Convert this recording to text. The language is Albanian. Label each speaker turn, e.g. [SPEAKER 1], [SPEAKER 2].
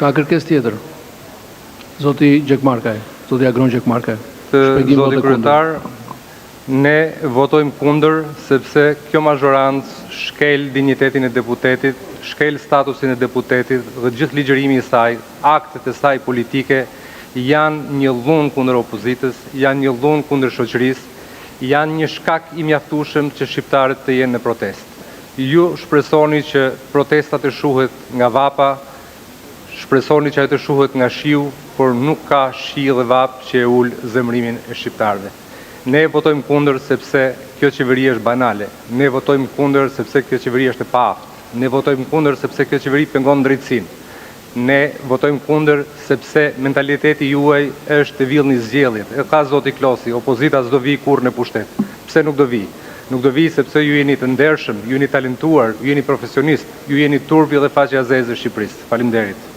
[SPEAKER 1] Ka kërkesë tjetër? Zoti Gjekmarkaj, zoti Agron Gjekmarkaj.
[SPEAKER 2] Zoti kryetar, ne votojmë kundër sepse kjo mazhorancë shkel dinjitetin e deputetit, shkel statusin e deputetit dhe gjithë ligjërimi i saj, aktet e saj politike janë një dhunë kundër opozitës, janë një dhunë kundër shoqërisë, janë një shkak i mjaftueshëm që shqiptarët të jenë në protestë. Ju shpresoni që protestat të shuhet nga vapa, shpresoni që ajo të shuhet nga shiu, por nuk ka shi dhe vap që e ul zemrimin e shqiptarëve. Ne votojmë kundër sepse kjo qeveri është banale. Ne votojmë kundër sepse kjo qeveri është e paaftë. Ne votojmë kundër sepse kjo qeveri pengon drejtësinë. Ne votojmë kundër sepse mentaliteti juaj është të villni zgjedhjet. E ka zoti Klosi, opozita s'do vi kurrë në pushtet. Pse nuk do vi? Nuk do vi sepse ju jeni të ndershëm, ju jeni talentuar, ju jeni profesionist, ju jeni turpi dhe faqja zezë e Shqipërisë. Faleminderit.